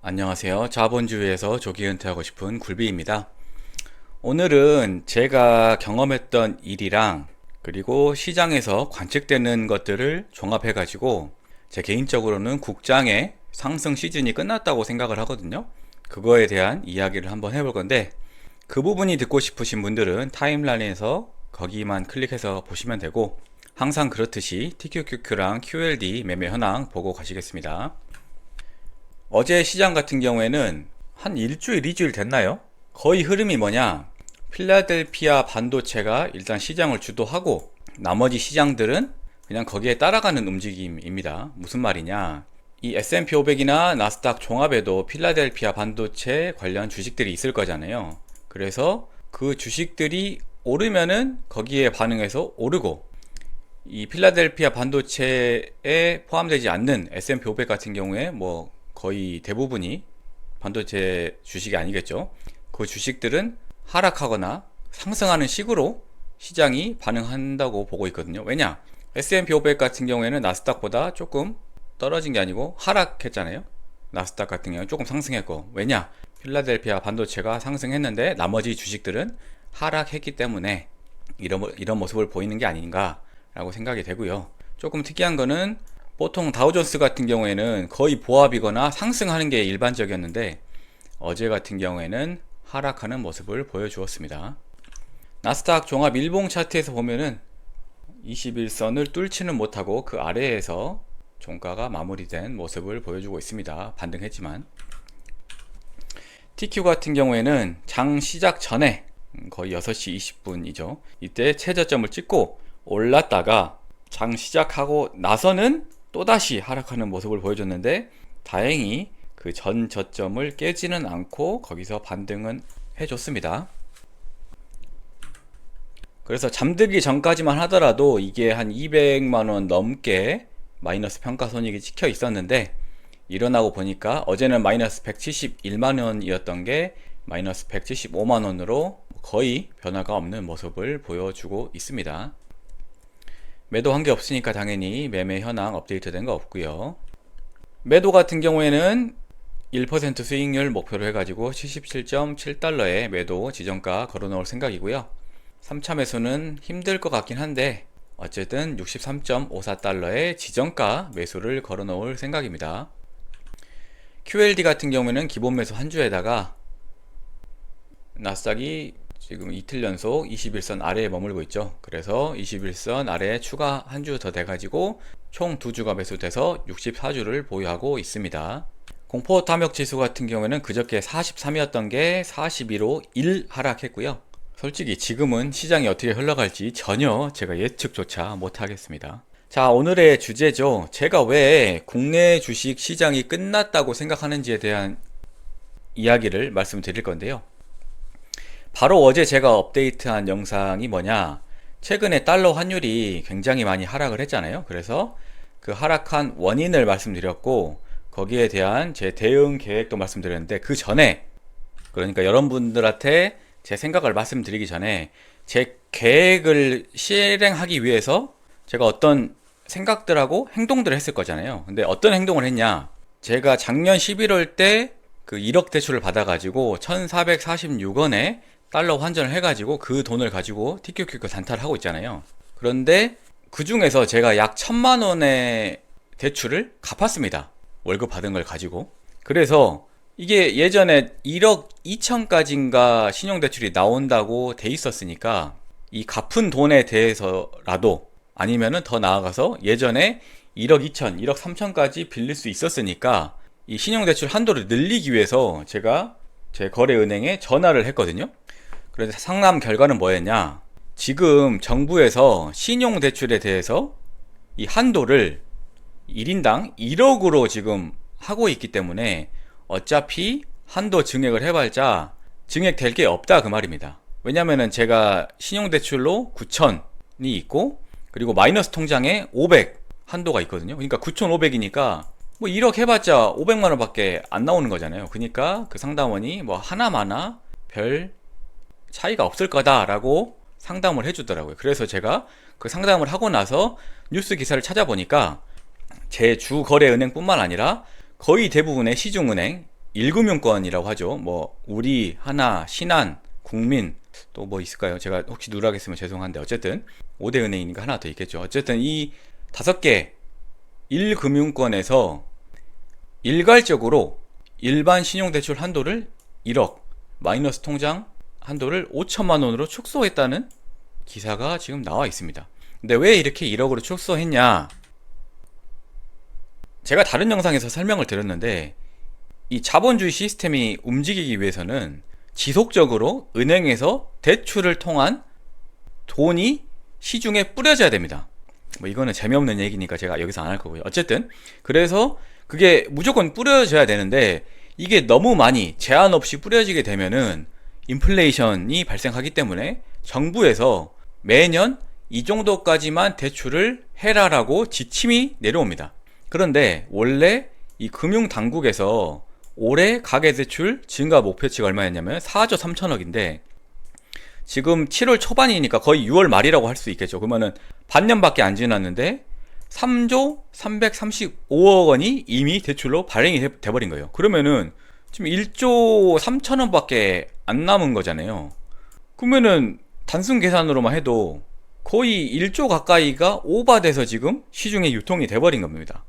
안녕하세요. 자본주의에서 조기 은퇴하고 싶은 굴비입니다. 오늘은 제가 경험했던 일이랑 그리고 시장에서 관측되는 것들을 종합해 가지고 제 개인적으로는 국장의 상승 시즌이 끝났다고 생각을 하거든요. 그거에 대한 이야기를 한번 해볼 건데, 그 부분이 듣고 싶으신 분들은 타임라인에서 거기만 클릭해서 보시면 되고, 항상 그렇듯이 TQQQ랑 QLD 매매 현황 보고 가시겠습니다. 어제 시장 같은 경우에는 한 일주일, 이주일 됐나요? 거의 흐름이 뭐냐? 필라델피아 반도체가 일단 시장을 주도하고 나머지 시장들은 그냥 거기에 따라가는 움직임입니다. 무슨 말이냐? 이 S&P 500이나 나스닥 종합에도 필라델피아 반도체 관련 주식들이 있을 거잖아요. 그래서 그 주식들이 오르면은 거기에 반응해서 오르고, 이 필라델피아 반도체에 포함되지 않는 S&P 500 같은 경우에 뭐 거의 대부분이 반도체 주식이 아니겠죠. 그 주식들은 하락하거나 상승하는 식으로 시장이 반응한다고 보고 있거든요. 왜냐? S&P 500 같은 경우에는 나스닥보다 조금 떨어진 게 아니고 하락했잖아요. 나스닥 같은 경우는 조금 상승했고, 왜냐? 필라델피아 반도체가 상승했는데 나머지 주식들은 하락했기 때문에 이런 모습을 보이는 게 아닌가 라고 생각이 되고요. 조금 특이한 거는 보통 다우존스 같은 경우에는 거의 보합이거나 상승하는 게 일반적이었는데 어제 같은 경우에는 하락하는 모습을 보여주었습니다. 나스닥 종합 일봉 차트에서 보면은 21선을 뚫지는 못하고 그 아래에서 종가가 마무리된 모습을 보여주고 있습니다. 반등했지만 TQ 같은 경우에는 장 시작 전에 거의 6시 20분이죠. 이때 최저점을 찍고 올랐다가 장 시작하고 나서는 또다시 하락하는 모습을 보여줬는데, 다행히 그 전 저점을 깨지는 않고 거기서 반등은 해줬습니다. 그래서 잠들기 전까지만 하더라도 이게 한 200만원 넘게 마이너스 평가손익이 찍혀 있었는데, 일어나고 보니까 어제는 마이너스 171만원이었던 게 마이너스 175만원으로 거의 변화가 없는 모습을 보여주고 있습니다. 매도 한 게 없으니까 당연히 매매 현황 업데이트 된 거 없고요. 매도 같은 경우에는 1% 수익률 목표로 해가지고 77.7달러에 매도 지정가 걸어 놓을 생각이고요. 3차 매수는 힘들 것 같긴 한데 어쨌든 63.54달러의 지정가 매수를 걸어 놓을 생각입니다. QLD 같은 경우에는 기본 매수 한 주에다가 나스닥이 지금 이틀 연속 21선 아래에 머물고 있죠. 그래서 21선 아래에 추가 한 주 더 돼가지고 총 2주가 매수돼서 64주를 보유하고 있습니다. 공포 탐욕 지수 같은 경우에는 그저께 43이었던 게 42로 1 하락했고요. 솔직히 지금은 시장이 어떻게 흘러갈지 전혀 제가 예측조차 못하겠습니다. 자, 오늘의 주제죠. 제가 왜 국내 주식 시장이 끝났다고 생각하는지에 대한 이야기를 말씀드릴 건데요. 바로 어제 제가 업데이트한 영상이 뭐냐, 최근에 달러 환율이 굉장히 많이 하락을 했잖아요. 그래서 그 하락한 원인을 말씀드렸고 거기에 대한 제 대응 계획도 말씀드렸는데, 그 전에, 그러니까 여러분들한테 제 생각을 말씀드리기 전에 제 계획을 실행하기 위해서 제가 어떤 생각들하고 행동들을 했을 거잖아요. 근데 어떤 행동을 했냐, 제가 작년 11월 때 그 1억 대출을 받아가지고 1446원에 달러 환전을 해가지고 그 돈을 가지고 TQQQ 단타를 하고 있잖아요. 그런데 그 중에서 제가 약 1000만원의 대출을 갚았습니다. 월급 받은 걸 가지고. 그래서 이게 예전에 1억 2천까지인가 신용대출이 나온다고 돼 있었으니까 이 갚은 돈에 대해서라도, 아니면은 더 나아가서 예전에 1억 2천, 1억 3천까지 빌릴 수 있었으니까 이 신용대출 한도를 늘리기 위해서 제가 제 거래은행에 전화를 했거든요. 그래서 상담 결과는 뭐였냐, 지금 정부에서 신용대출에 대해서 이 한도를 1인당 1억으로 지금 하고 있기 때문에 어차피 한도 증액을 해봤자 증액될 게 없다, 그 말입니다. 왜냐면은 제가 신용대출로 9천이 있고 그리고 마이너스 통장에 500 한도가 있거든요. 그러니까 9,500이니까 뭐 1억 해봤자 500만원 밖에 안 나오는 거잖아요. 그러니까 그 상담원이 뭐 하나마나 별 차이가 없을 거다라고 상담을 해주더라고요. 그래서 제가 그 상담을 하고 나서 뉴스 기사를 찾아보니까 제 주 거래 은행뿐만 아니라 거의 대부분의 시중은행, 1금융권이라고 하죠. 뭐 우리, 하나, 신한, 국민, 또 뭐 있을까요? 제가 혹시 누락했으면 죄송한데 어쨌든 5대 은행이니까 하나 더 있겠죠. 어쨌든 이 5개 1금융권에서 일괄적으로 일반 신용대출 한도를 1억, 마이너스 통장 한도를 5천만 원으로 축소했다는 기사가 지금 나와 있습니다. 근데 왜 이렇게 1억으로 축소했냐? 제가 다른 영상에서 설명을 드렸는데 이 자본주의 시스템이 움직이기 위해서는 지속적으로 은행에서 대출을 통한 돈이 시중에 뿌려져야 됩니다. 뭐 이거는 재미없는 얘기니까 제가 여기서 안 할 거고요. 어쨌든 그래서 그게 무조건 뿌려져야 되는데 이게 너무 많이 제한 없이 뿌려지게 되면은 인플레이션이 발생하기 때문에 정부에서 매년 이 정도까지만 대출을 해라라고 지침이 내려옵니다. 그런데 원래 이 금융당국에서 올해 가계대출 증가 목표치가 얼마였냐면 4조 3천억인데 지금 7월 초반이니까 거의 6월 말이라고 할 수 있겠죠. 그러면은 반년밖에 안 지났는데 3조 335억 원이 이미 대출로 발행이 돼버린 거예요. 그러면은 지금 1조 3천억 밖에 안 남은 거잖아요. 그러면은 단순 계산으로만 해도 거의 1조 가까이가 오버돼서 지금 시중에 유통이 돼버린 겁니다.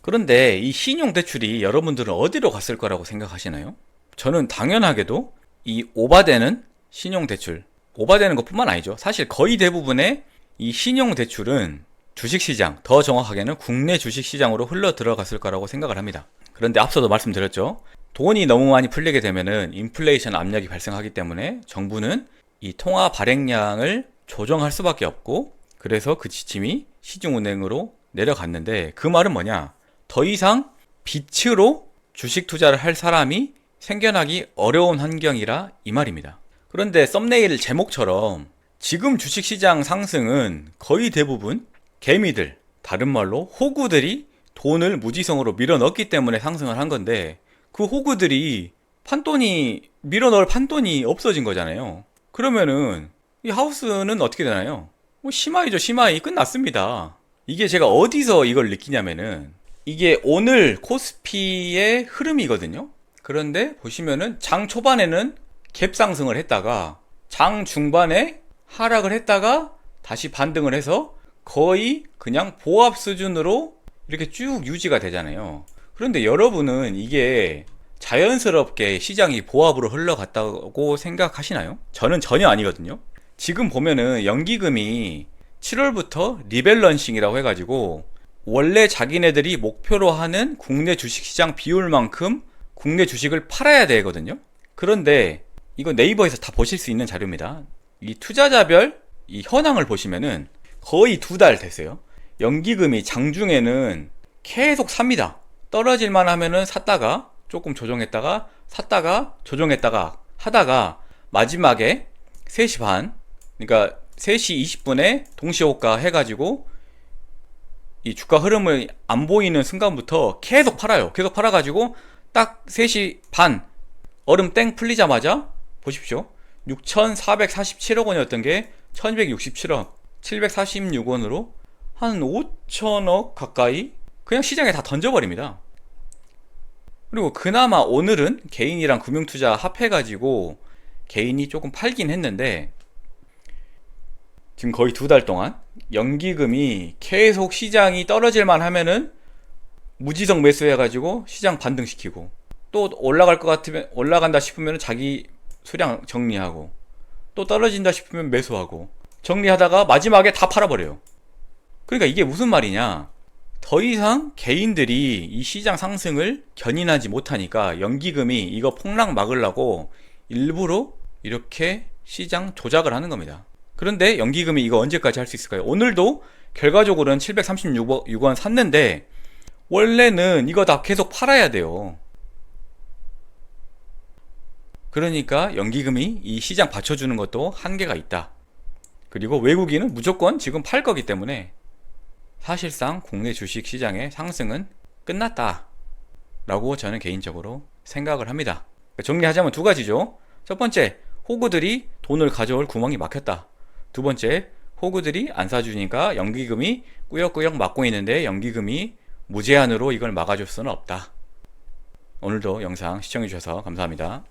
그런데 이 신용대출이 여러분들은 어디로 갔을 거라고 생각하시나요? 저는 당연하게도 이 오버되는 신용대출, 오버되는 것뿐만 아니죠. 사실 거의 대부분의 이 신용대출은 주식시장, 더 정확하게는 국내 주식시장으로 흘러 들어갔을 거라고 생각을 합니다. 그런데 앞서도 말씀드렸죠. 돈이 너무 많이 풀리게 되면은 인플레이션 압력이 발생하기 때문에 정부는 이 통화 발행량을 조정할 수밖에 없고 그래서 그 지침이 시중은행으로 내려갔는데 그 말은 뭐냐? 더 이상 빛으로 주식 투자를 할 사람이 생겨나기 어려운 환경이라 이 말입니다. 그런데 썸네일 제목처럼 지금 주식시장 상승은 거의 대부분 개미들, 다른 말로 호구들이 돈을 무지성으로 밀어넣기 때문에 상승을 한 건데 그 호구들이 판돈이 밀어넣을 판돈이 없어진 거잖아요. 그러면은 이 하우스는 어떻게 되나요? 뭐 심하이죠. 심하이 끝났습니다. 이게 제가 어디서 이걸 느끼냐면은 이게 오늘 코스피의 흐름이거든요. 그런데 보시면은 장 초반에는 갭 상승을 했다가 장 중반에 하락을 했다가 다시 반등을 해서 거의 그냥 보합 수준으로 이렇게 쭉 유지가 되잖아요. 그런데 여러분은 이게 자연스럽게 시장이 보합으로 흘러갔다고 생각하시나요? 저는 전혀 아니거든요. 지금 보면은 연기금이 7월부터 리밸런싱이라고 해가지고 원래 자기네들이 목표로 하는 국내 주식시장 비율만큼 국내 주식을 팔아야 되거든요. 그런데 이거 네이버에서 다 보실 수 있는 자료입니다. 이 투자자별 이 현황을 보시면은 거의 2달 됐어요. 연기금이 장중에는 계속 삽니다. 떨어질만 하면은 샀다가 조금 조정했다가 샀다가 조정했다가 하다가 마지막에 3시 반, 그러니까 3시 20분에 동시호가 해가지고 이 주가 흐름을 안 보이는 순간부터 계속 팔아요. 계속 팔아가지고 딱 3시 반 얼음 땡 풀리자마자 보십시오. 6,447억 원이었던 게 1,267억, 746원으로 한 5천억 가까이 그냥 시장에 다 던져버립니다. 그리고 그나마 오늘은 개인이랑 금융투자 합해가지고 개인이 조금 팔긴 했는데 지금 거의 2달 동안 연기금이 계속 시장이 떨어질만 하면은 무지성 매수해가지고 시장 반등시키고 또 올라갈 것 같으면 올라간다 싶으면 자기 수량 정리하고 또 떨어진다 싶으면 매수하고 정리하다가 마지막에 다 팔아버려요. 그러니까 이게 무슨 말이냐? 더 이상 개인들이 이 시장 상승을 견인하지 못하니까 연기금이 이거 폭락 막으려고 일부러 이렇게 시장 조작을 하는 겁니다. 그런데 연기금이 이거 언제까지 할 수 있을까요? 오늘도 결과적으로는 736원 샀는데 원래는 이거 다 계속 팔아야 돼요. 그러니까 연기금이 이 시장 받쳐주는 것도 한계가 있다. 그리고 외국인은 무조건 지금 팔 거기 때문에 사실상 국내 주식 시장의 상승은 끝났다 라고 저는 개인적으로 생각을 합니다. 정리하자면 2가지죠. 첫 번째, 호구들이 돈을 가져올 구멍이 막혔다. 두 번째, 호구들이 안 사주니까 연기금이 꾸역꾸역 막고 있는데 연기금이 무제한으로 이걸 막아줄 수는 없다. 오늘도 영상 시청해주셔서 감사합니다.